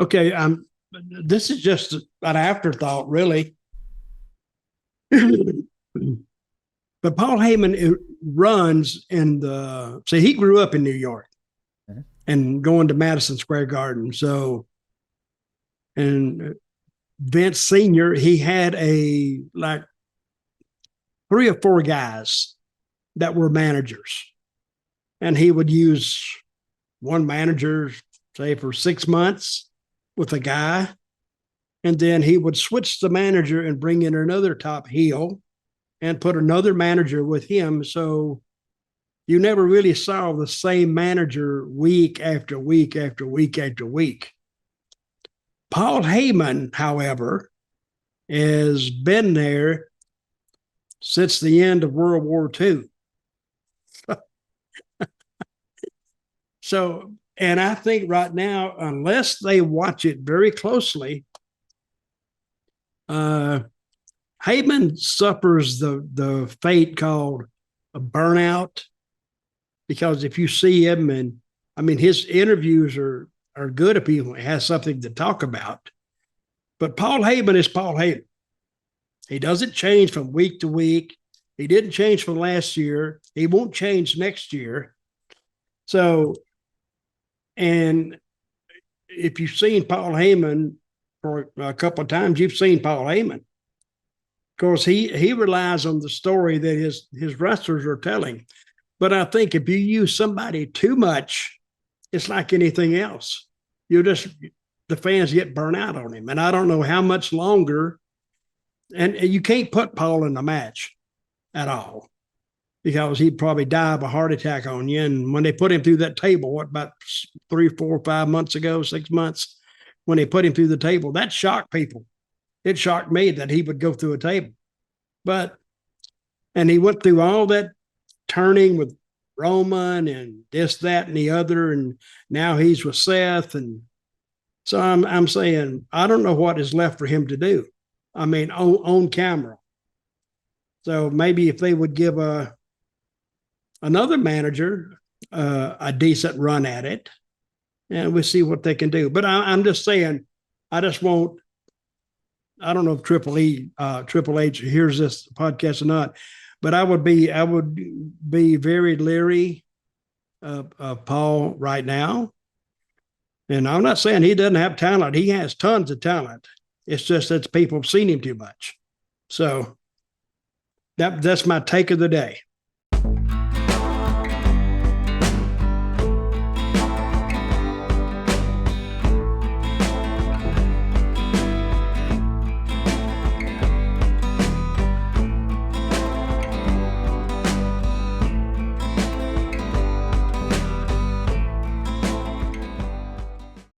Okay, this is just an afterthought, really. But Paul Heyman runs in the. See, he grew up in New York and going to Madison Square Garden. So, and Vince Sr., he had like 3 or 4 guys that were managers. And he would use one manager, say, for 6 months with a guy. And then he would switch the manager and bring in another top heel and put another manager with him. So you never really saw the same manager week after week after week after week. Paul Heyman, however, has been there since the end of World War II. So, and I think right now, unless they watch it very closely, Heyman suffers the fate called a burnout, because if you see him, and I mean, his interviews are good if he has something to talk about. But Paul Heyman is Paul Heyman. He doesn't change from week to week. He didn't change from last year. He won't change next year. So, and if you've seen Paul Heyman for a couple of times, you've seen Paul Heyman. Of course, he relies on the story that his wrestlers are telling. But I think if you use somebody too much, it's like anything else. The fans get burnt out on him. And I don't know how much longer. And you can't put Paul in the match at all, because he'd probably die of a heart attack on you. And when they put him through that table, about 3, 4, 5 months ago, 6 months, when they put him through the table, that shocked people. It shocked me that he would go through a table. And he went through all that turning with Roman and this, that, and the other. And now he's with Seth. And so I'm saying, I don't know what is left for him to do. I mean, on camera. So maybe if they would give another manager a decent run at it, and we'll see what they can do. But I'm just saying, I don't know if Triple H hears this podcast or not, but I would be very leery of Paul right now. And I'm not saying he doesn't have talent. He has tons of talent. It's just that people have seen him too much. So that's my take of the day.